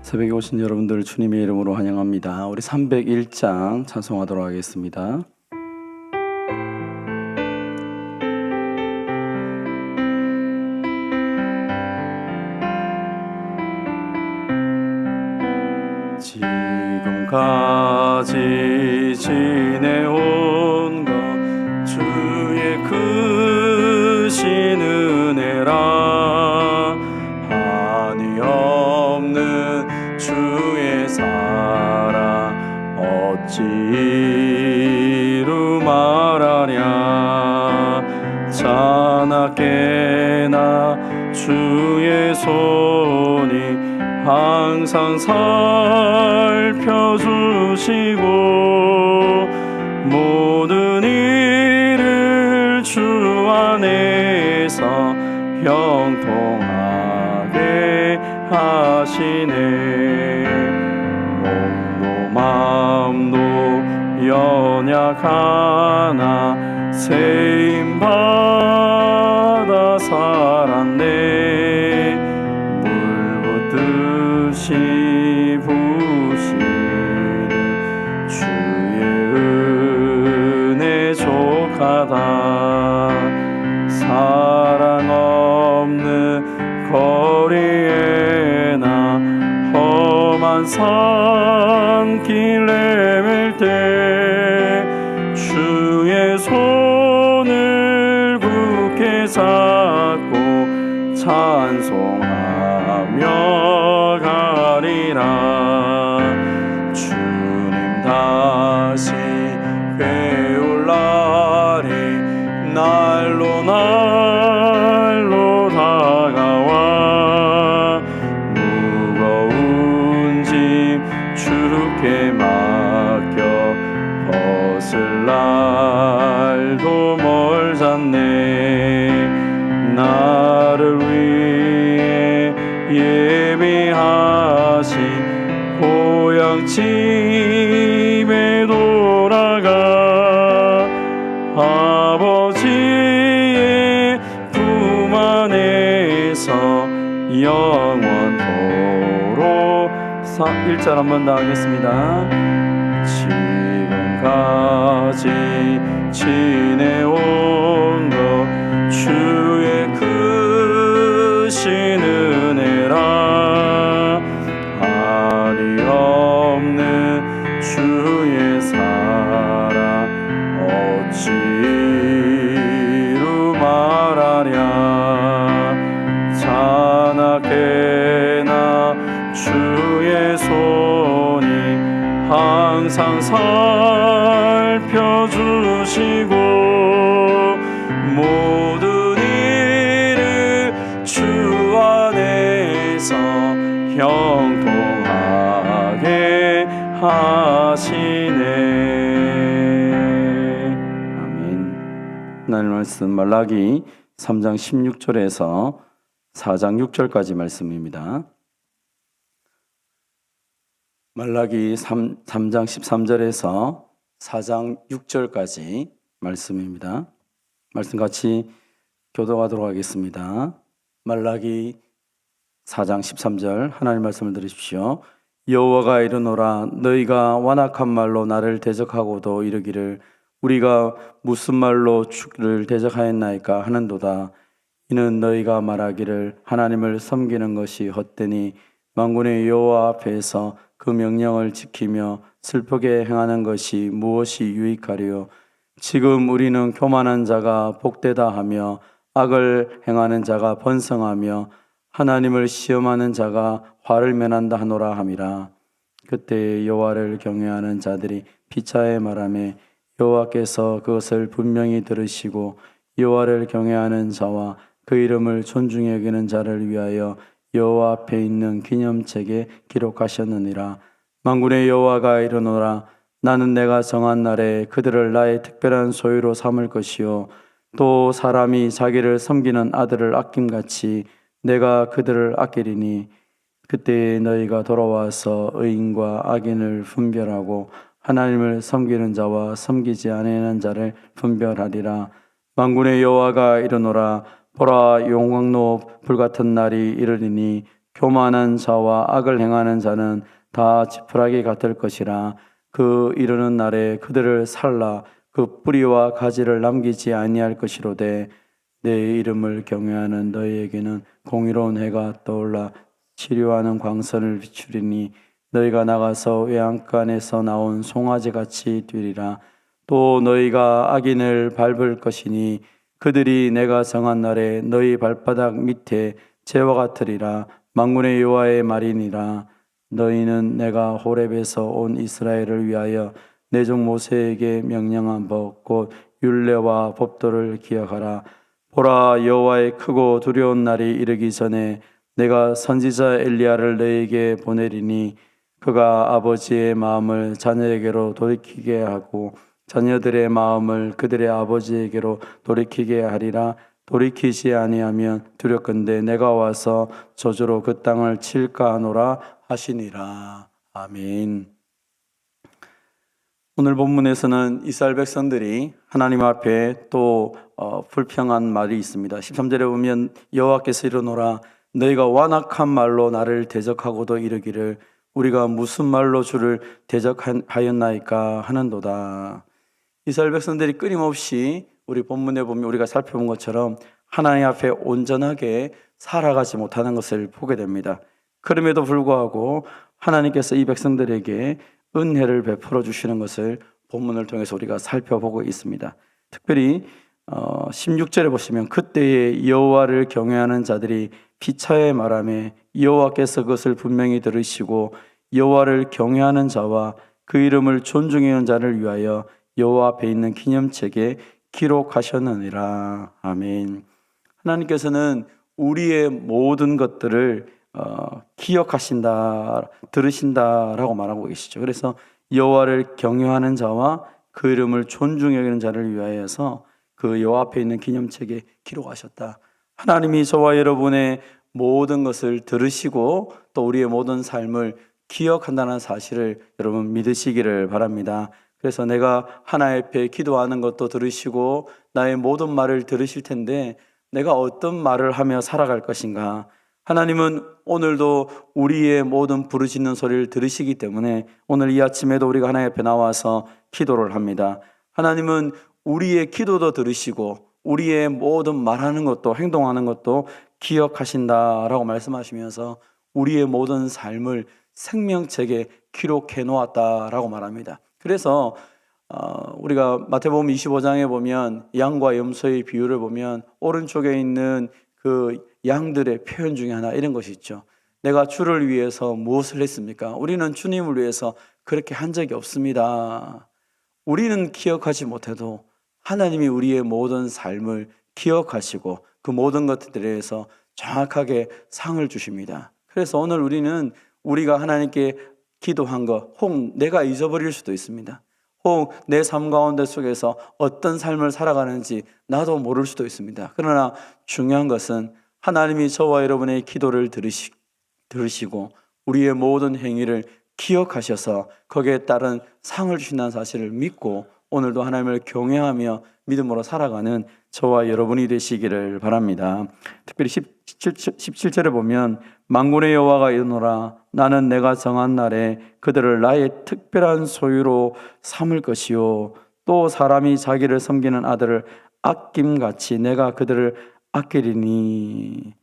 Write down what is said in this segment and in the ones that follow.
새벽에 오신 여러분들 주님의 이름으로 환영합니다. 우리 301장 찬송하도록 하겠습니다. 지금까지 지내온 것 주의 크신 은혜라. 한이 없는 주의 사랑 어찌 이루 말하랴. 자나깨나 주의 손이 항상 살펴주시고 모든 일을 주 안에서 형통하게 하시네. 몸도 마음도 연약하나 세임받아 살았네. 물붓듯이 부시는 주의 은혜 족하다. 사랑 없는 거리에나 험한 산길 헤맬 때 주의 손을 굳게 잡고 찬송하며 가리라. 주님 다시 배울 날이 날로 날로 다가와. 무거운 짐 주께 맡겨 벗을 날도 멀잖네. 나를 위해 예비하신 고향 집에 돌아가 아버지의 품 안에서 영원토록 1절 한번 더 하겠습니다. 지금까지 지내온 것 주의 크신 은혜라. 한이 없는 주의 사랑 어찌 이루 말하랴. 자나깨나 주의 손이 항상 살펴주시고 모든 일을 주 안에서 형통하게 하시네. 아멘. 하나님 말씀 말라기 3장 16절에서 4장 6절까지 말씀입니다. 말라기 3장 13절에서 4장 6절까지 말씀입니다. 말씀 같이 교독하도록 하겠습니다. 말라기 4장 13절 하나님 말씀을 들으십시오. 여호와가 이르노라. 너희가 완악한 말로 나를 대적하고도 이르기를 우리가 무슨 말로 주를 대적하였나이까 하는도다. 이는 너희가 말하기를 하나님을 섬기는 것이 헛되니 만군의 여호와 앞에서 그 명령을 지키며 슬프게 행하는 것이 무엇이 유익하리요. 지금 우리는 교만한 자가 복되다 하며 악을 행하는 자가 번성하며 하나님을 시험하는 자가 화를 면한다 하노라 함이라. 그때 여호와를 경외하는 자들이 피차에 말하매 여호와께서 그것을 분명히 들으시고 여호와를 경외하는 자와 그 이름을 존중히 여기는 자를 위하여 여호와 앞에 있는 기념책에 기록하셨느니라. 만군의 여호와가 이르노라. 나는 내가 정한 날에 그들을 나의 특별한 소유로 삼을 것이요 또 사람이 자기를 섬기는 아들을 아낌같이 내가 그들을 아끼리니 그때 너희가 돌아와서 의인과 악인을 분별하고 하나님을 섬기는 자와 섬기지 아니하는 자를 분별하리라. 만군의 여호와가 이르노라. 보라, 용광로 불같은 날이 이르리니 교만한 자와 악을 행하는 자는 다 지푸라기 같을 것이라. 그 이르는 날에 그들을 살라 그 뿌리와 가지를 남기지 아니할 것이로되 내 이름을 경외하는 너희에게는 공의로운 해가 떠올라 치료하는 광선을 비추리니 너희가 나가서 외양간에서 나온 송아지 같이 뛰리라. 또 너희가 악인을 밟을 것이니 그들이 내가 정한 날에 너희 발바닥 밑에 재와 같으리라. 만군의 여호와의 말이니라. 너희는 내가 호렙에서 온 이스라엘을 위하여 내 종 모세에게 명령한 법 곧 율례와 법도를 기억하라. 보라, 여호와의 크고 두려운 날이 이르기 전에 내가 선지자 엘리야를 너희에게 보내리니 그가 아버지의 마음을 자녀에게로 돌이키게 하고 자녀들의 마음을 그들의 아버지에게로 돌이키게 하리라. 돌이키지 아니하면 두렵건대 내가 와서 저주로 그 땅을 칠까 하노라 하시니라. 아멘. 오늘 본문에서는 이스라엘 백성들이 하나님 앞에 또 불평한 말이 있습니다. 13절에 보면 여호와께서 이르노라 너희가 완악한 말로 나를 대적하고도 이르기를 우리가 무슨 말로 주를 대적하였나이까 하는도다. 이스라엘 백성들이 끊임없이 우리 본문에 보면 우리가 살펴본 것처럼 하나님 앞에 온전하게 살아가지 못하는 것을 보게 됩니다. 그럼에도 불구하고 하나님께서 이 백성들에게 은혜를 베풀어 주시는 것을 본문을 통해서 우리가 살펴보고 있습니다. 특별히 16절에 보시면 그때에 여호와를 경외하는 자들이 피차에 말하며 여호와께서 그것을 분명히 들으시고 여호와를 경외하는 자와 그 이름을 존중하는 자를 위하여 여호와 앞에 있는 기념책에 기록하셨느니라. 아멘. 하나님께서는 우리의 모든 것들을 기억하신다, 들으신다라고 말하고 계시죠. 그래서 여호와를 경외하는 자와 그 이름을 존중히 여기는 자를 위하여서 그 여호와 앞에 있는 기념책에 기록하셨다. 하나님이 저와 여러분의 모든 것을 들으시고 또 우리의 모든 삶을 기억한다는 사실을 여러분 믿으시기를 바랍니다. 그래서 내가 하나님 앞에 기도하는 것도 들으시고 나의 모든 말을 들으실 텐데 내가 어떤 말을 하며 살아갈 것인가. 하나님은 오늘도 우리의 모든 부르짖는 소리를 들으시기 때문에 오늘 이 아침에도 우리가 하나님 앞에 나와서 기도를 합니다. 하나님은 우리의 기도도 들으시고 우리의 모든 말하는 것도 행동하는 것도 기억하신다라고 말씀하시면서 우리의 모든 삶을 생명책에 기록해 놓았다라고 말합니다. 그래서 우리가 마태복음 25장에 보면 양과 염소의 비유를 보면 오른쪽에 있는 그 양들의 표현 중에 하나 이런 것이 있죠. 내가 주를 위해서 무엇을 했습니까? 우리는 주님을 위해서 그렇게 한 적이 없습니다. 우리는 기억하지 못해도 하나님이 우리의 모든 삶을 기억하시고 그 모든 것들에 대해서 정확하게 상을 주십니다. 그래서 오늘 우리는 우리가 하나님께 기도한 것, 혹 내가 잊어버릴 수도 있습니다. 혹 내 삶 가운데 속에서 어떤 삶을 살아가는지 나도 모를 수도 있습니다. 그러나 중요한 것은 하나님이 저와 여러분의 기도를 들으시고 우리의 모든 행위를 기억하셔서 거기에 따른 상을 주신다는 사실을 믿고 오늘도 하나님을 경외하며 믿음으로 살아가는 저와 여러분이 되시기를 바랍니다. 특별히 17절에 보면 만군의 여호와가 이르노라 나는 내가 정한 날에 그들을 나의 특별한 소유로 삼을 것이요 또 사람이 자기를 섬기는 아들을 아낌같이 내가 그들을 아끼리니.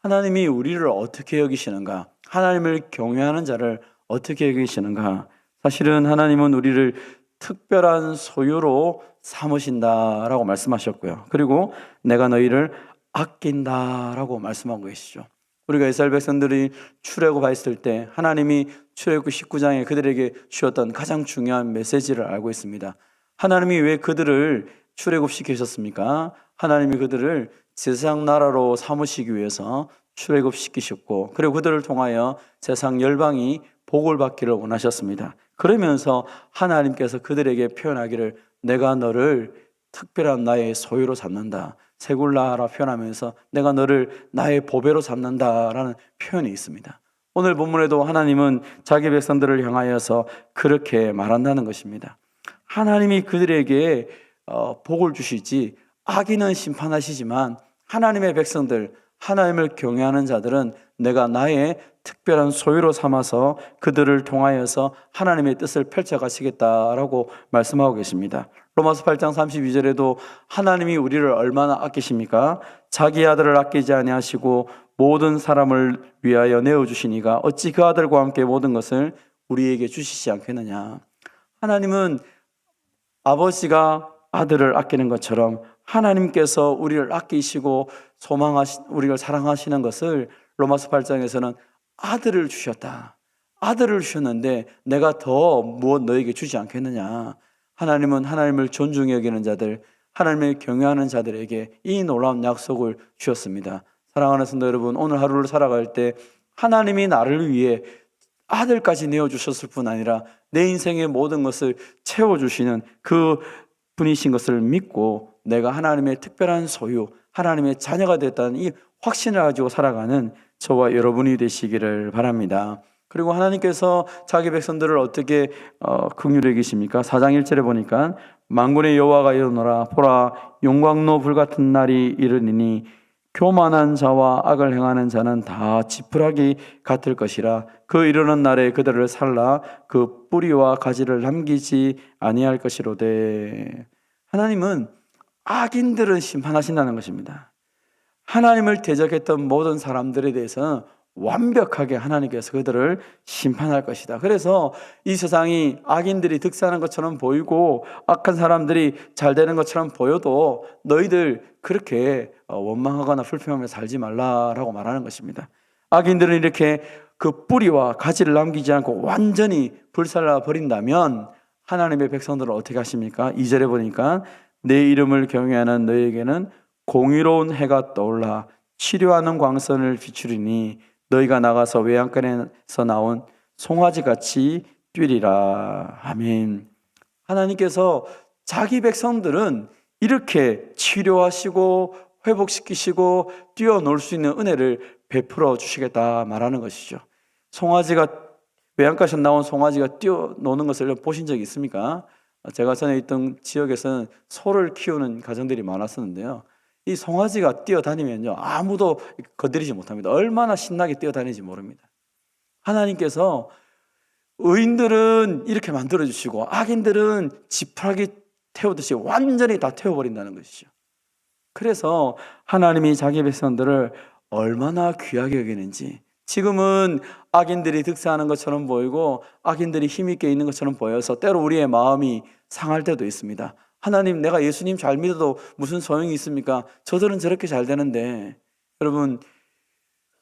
하나님이 우리를 어떻게 여기시는가? 하나님을 경외하는 자를 어떻게 여기시는가? 사실은 하나님은 우리를 특별한 소유로 삼으신다라고 말씀하셨고요. 그리고 내가 너희를 아낀다라고 말씀하고 계시죠. 우리가 이스라엘 백성들이 출애굽했을 때 하나님이 출애굽 19장에 그들에게 주셨던 가장 중요한 메시지를 알고 있습니다. 하나님이 왜 그들을 출애굽시키셨습니까? 하나님이 그들을 세상 나라로 삼으시기 위해서 출애굽시키셨고 그리고 그들을 통하여 세상 열방이 복을 받기를 원하셨습니다. 그러면서 하나님께서 그들에게 표현하기를 내가 너를 특별한 나의 소유로 삼는다. 세굴라라 표현하면서 내가 너를 나의 보배로 삼는다라는 표현이 있습니다. 오늘 본문에도 하나님은 자기 백성들을 향하여서 그렇게 말한다는 것입니다. 하나님이 그들에게 복을 주시지 악인은 심판하시지만 하나님의 백성들 하나님을 경외하는 자들은 내가 나의 특별한 소유로 삼아서 그들을 통하여서 하나님의 뜻을 펼쳐가시겠다라고 말씀하고 계십니다. 로마서 8장 32절에도 하나님이 우리를 얼마나 아끼십니까? 자기 아들을 아끼지 아니하시고 모든 사람을 위하여 내어주시니가 어찌 그 아들과 함께 모든 것을 우리에게 주시지 않겠느냐. 하나님은 아버지가 아들을 아끼는 것처럼 하나님께서 우리를 아끼시고 우리를 사랑하시는 것을 로마서 8장에서는 아들을 주셨다. 아들을 주셨는데 내가 더 무엇 너에게 주지 않겠느냐. 하나님은 하나님을 존중히 여기는 자들, 하나님을 경외하는 자들에게 이 놀라운 약속을 주셨습니다. 사랑하는 성도 여러분, 오늘 하루를 살아갈 때 하나님이 나를 위해 아들까지 내어주셨을 뿐 아니라 내 인생의 모든 것을 채워주시는 그 분이신 것을 믿고 내가 하나님의 특별한 소유, 하나님의 자녀가 됐다는 이 확신을 가지고 살아가는 저와 여러분이 되시기를 바랍니다. 그리고 하나님께서 자기 백성들을 어떻게 긍휼히 여기십니까? 4장 1절에 보니까 만군의 여호와가 이르노라 보라 용광로 불같은 날이 이르니니 교만한 자와 악을 행하는 자는 다 지푸라기 같을 것이라 그 이르는 날에 그들을 살라 그 뿌리와 가지를 남기지 아니할 것이로되. 하나님은 악인들은 심판하신다는 것입니다. 하나님을 대적했던 모든 사람들에 대해서는 완벽하게 하나님께서 그들을 심판할 것이다. 그래서 이 세상이 악인들이 득세하는 것처럼 보이고 악한 사람들이 잘 되는 것처럼 보여도 너희들 그렇게 원망하거나 불평하며 살지 말라라고 말하는 것입니다. 악인들은 이렇게 그 뿌리와 가지를 남기지 않고 완전히 불살라 버린다면 하나님의 백성들은 어떻게 하십니까? 2절에 보니까 내 이름을 경외하는 너희에게는 공의로운 해가 떠올라 치료하는 광선을 비추리니 너희가 나가서 외양간에서 나온 송아지같이 뛰리라. 아멘. 하나님께서 자기 백성들은 이렇게 치료하시고 회복시키시고 뛰어놀 수 있는 은혜를 베풀어 주시겠다 말하는 것이죠. 외양간에서 나온 송아지가 뛰어노는 것을 보신 적이 있습니까? 제가 전에 있던 지역에서는 소를 키우는 가정들이 많았었는데요. 이 송아지가 뛰어다니면요 아무도 건드리지 못합니다. 얼마나 신나게 뛰어다니는지 모릅니다. 하나님께서 의인들은 이렇게 만들어주시고 악인들은 지푸라기 태우듯이 완전히 다 태워버린다는 것이죠. 그래서 하나님이 자기 백성들을 얼마나 귀하게 여기는지, 지금은 악인들이 득세하는 것처럼 보이고 악인들이 힘있게 있는 것처럼 보여서 때로 우리의 마음이 상할 때도 있습니다. 하나님, 내가 예수님 잘 믿어도 무슨 소용이 있습니까? 저들은 저렇게 잘 되는데. 여러분,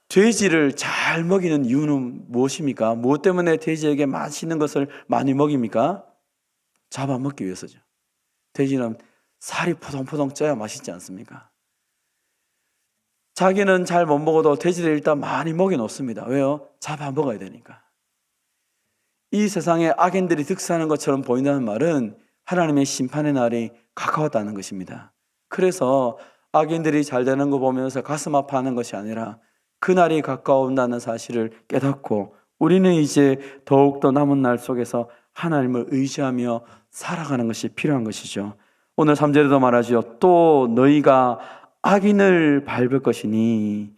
돼지를 잘 먹이는 이유는 무엇입니까? 무엇 때문에 돼지에게 맛있는 것을 많이 먹입니까? 잡아먹기 위해서죠. 돼지는 살이 포동포동 쪄야 맛있지 않습니까? 자기는 잘 못 먹어도 돼지를 일단 많이 먹여놓습니다. 왜요? 잡아먹어야 되니까. 이 세상에 악인들이 득세하는 것처럼 보인다는 말은 하나님의 심판의 날이 가까웠다는 것입니다. 그래서 악인들이 잘 되는 거 보면서 가슴 아파하는 것이 아니라 그날이 가까운다는 사실을 깨닫고 우리는 이제 더욱더 남은 날 속에서 하나님을 의지하며 살아가는 것이 필요한 것이죠. 오늘 3절에도 말하죠. 또 너희가 악인을 밟을 것이니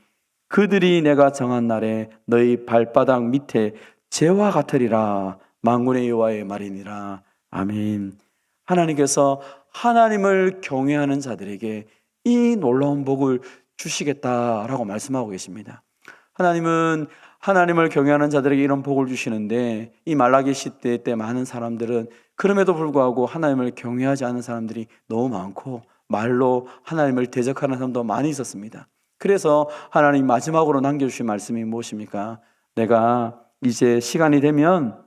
그들이 내가 정한 날에 너희 발바닥 밑에 재와 같으리라. 만군의 여호와의 말이니라. 아멘. 하나님께서 하나님을 경외하는 자들에게 이 놀라운 복을 주시겠다라고 말씀하고 계십니다. 하나님은 하나님을 경외하는 자들에게 이런 복을 주시는데 이 말라기 시대 때 많은 사람들은 그럼에도 불구하고 하나님을 경외하지 않는 사람들이 너무 많고 말로 하나님을 대적하는 사람도 많이 있었습니다. 그래서 하나님 마지막으로 남겨주신 말씀이 무엇입니까? 내가 이제 시간이 되면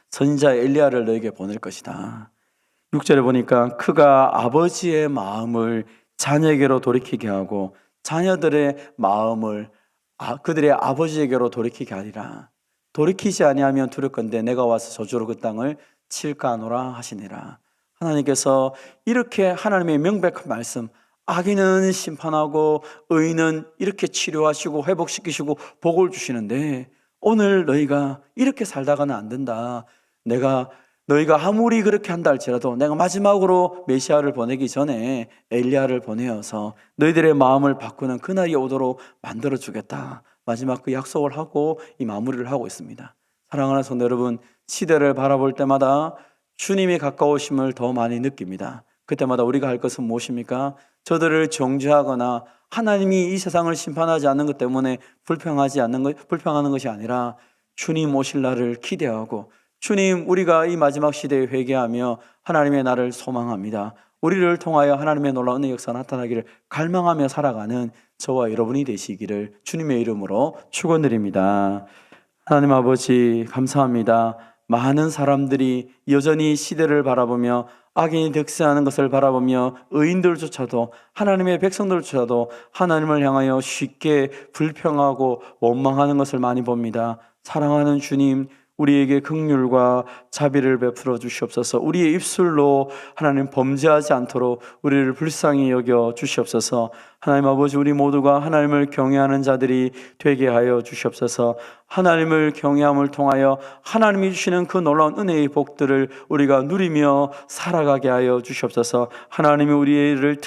선지자 엘리야를 너에게 보낼 것이다. 6절에 보니까 그가 아버지의 마음을 자녀에게로 돌이키게 하고 자녀들의 마음을 그들의 아버지에게로 돌이키게 하리라. 돌이키지 아니하면 두렵건대 내가 와서 저주로 그 땅을 칠까 하노라 하시니라. 하나님께서 이렇게 하나님의 명백한 말씀, 악인은 심판하고 의인은 이렇게 치료하시고 회복시키시고 복을 주시는데 오늘 너희가 이렇게 살다가는 안 된다. 내가 너희가 아무리 그렇게 한다 할지라도 내가 마지막으로 메시아를 보내기 전에 엘리야를 보내어서 너희들의 마음을 바꾸는 그날이 오도록 만들어주겠다. 마지막 그 약속을 하고 이 마무리를 하고 있습니다. 사랑하는 성도 여러분, 시대를 바라볼 때마다 주님이 가까우심을 더 많이 느낍니다. 그때마다 우리가 할 것은 무엇입니까? 저들을 정죄하거나 하나님이 이 세상을 심판하지 않는 것 때문에 불평하는 것이 아니라 주님 오실 날을 기대하고, 주님, 우리가 이 마지막 시대에 회개하며 하나님의 날을 소망합니다. 우리를 통하여 하나님의 놀라운 은혜 역사가 나타나기를 갈망하며 살아가는 저와 여러분이 되시기를 주님의 이름으로 축원드립니다. 하나님 아버지, 감사합니다. 많은 사람들이 여전히 시대를 바라보며 악인이 득세하는 것을 바라보며 의인들조차도, 하나님의 백성들조차도 하나님을 향하여 쉽게 불평하고 원망하는 것을 많이 봅니다. 사랑하는 주님, 우리에게 긍휼과 자비를 베풀어 주시옵소서. 우리의 입술로 하나님 범죄하지 않도록 우리를 불쌍히 여겨 주시옵소서. 하나님 아버지, 우리 모두가 하나님을 경외하는 자들이 되게 하여 주시옵소서. 하나님을 경외함을 통하여 하나님이 주시는 그 놀라운 은혜의 복들을 우리가 누리며 살아가게 하여 주시옵소서. 하나님이 우리를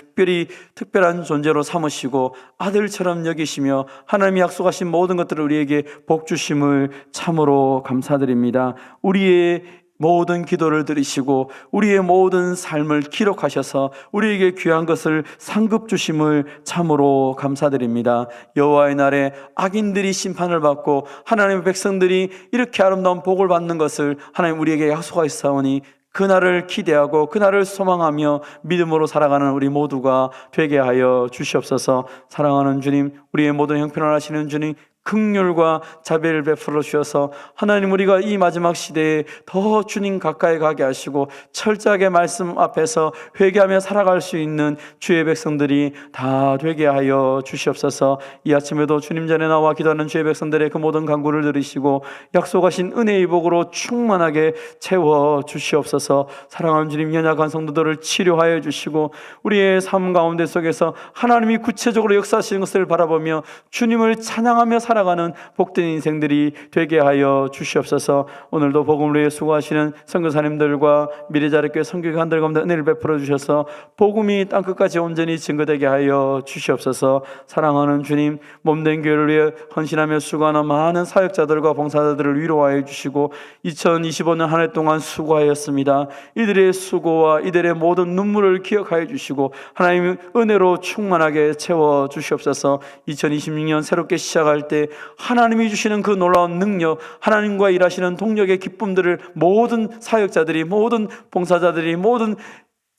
특별한 존재로 삼으시고 아들처럼 여기시며 하나님이 약속하신 모든 것들을 우리에게 복 주심을 참으로 감사드립니다. 우리의 모든 기도를 들으시고 우리의 모든 삶을 기록하셔서 우리에게 귀한 것을 상급 주심을 참으로 감사드립니다. 여호와의 날에 악인들이 심판을 받고 하나님의 백성들이 이렇게 아름다운 복을 받는 것을 하나님 우리에게 약속하셨사오니 그날을 기대하고 그날을 소망하며 믿음으로 살아가는 우리 모두가 되게 하여 주시옵소서. 사랑하는 주님, 우리의 모든 형편을 아시는 주님, 긍휼과 자비를 베풀어 주셔서 하나님, 우리가 이 마지막 시대에 더 주님 가까이 가게 하시고 철저하게 말씀 앞에서 회개하며 살아갈 수 있는 주의 백성들이 다 되게 하여 주시옵소서. 이 아침에도 주님 전에 나와 기도하는 주의 백성들의 그 모든 간구를 들으시고 약속하신 은혜의 복으로 충만하게 채워 주시옵소서. 사랑하는 주님, 연약한 성도들을 치료하여 주시고 우리의 삶 가운데 속에서 하나님이 구체적으로 역사하시는 것을 바라보며 주님을 찬양하며 살아가는 복된 인생들이 되게 하여 주시옵소서. 오늘도 복음을 위해 수고하시는 선교사님들과 미래자립교회 선교관들 가운데 은혜를 베풀어 주셔서 복음이 땅끝까지 온전히 증거되게 하여 주시옵소서. 사랑하는 주님, 몸된 교회를 위해 헌신하며 수고하는 많은 사역자들과 봉사자들을 위로하여 주시고 2025년 한 해 동안 수고하였습니다. 이들의 수고와 이들의 모든 눈물을 기억하여 주시고 하나님의 은혜로 충만하게 채워 주시옵소서. 2026년 새롭게 시작할 때 하나님이 주시는 그 놀라운 능력, 하나님과 일하시는 동력의 기쁨들을 모든 사역자들이, 모든 봉사자들이, 모든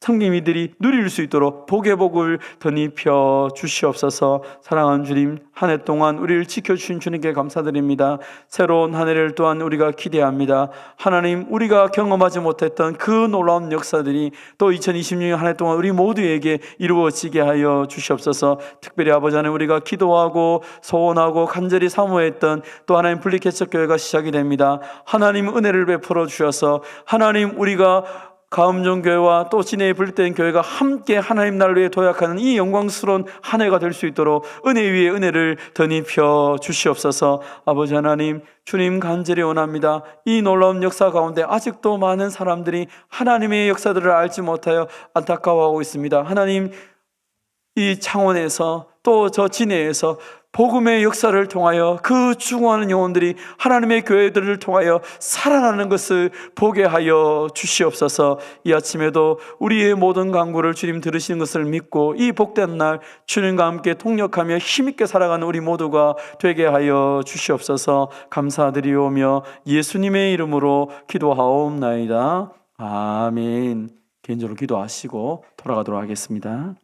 성김이들이 누릴 수 있도록 복의 복을 덧입혀 주시옵소서. 사랑하는 주님, 한 해 동안 우리를 지켜주신 주님께 감사드립니다. 새로운 한 해를 또한 우리가 기대합니다. 하나님, 우리가 경험하지 못했던 그 놀라운 역사들이 또 2026년 한 해 동안 우리 모두에게 이루어지게 하여 주시옵소서. 특별히 아버지 하나님, 우리가 기도하고 소원하고 간절히 사모했던 또 하나님 분리개척교회가 시작이 됩니다. 하나님 은혜를 베풀어 주셔서 하나님, 우리가 가음종교회와 또 진해의 불때인 교회가 함께 하나님 나라를 위해 도약하는 이 영광스러운 한 해가 될 수 있도록 은혜 위에 은혜를 덧입혀 주시옵소서. 아버지 하나님, 주님 간절히 원합니다. 이 놀라운 역사 가운데 아직도 많은 사람들이 하나님의 역사들을 알지 못하여 안타까워하고 있습니다. 하나님, 이 창원에서 또 저 진해에서 복음의 역사를 통하여 그 죽어가는 영혼들이 하나님의 교회들을 통하여 살아나는 것을 보게 하여 주시옵소서. 이 아침에도 우리의 모든 간구를 주님 들으시는 것을 믿고 이 복된 날 주님과 함께 통역하며 힘있게 살아가는 우리 모두가 되게 하여 주시옵소서. 감사드리오며 예수님의 이름으로 기도하옵나이다. 아멘. 개인적으로 기도하시고 돌아가도록 하겠습니다.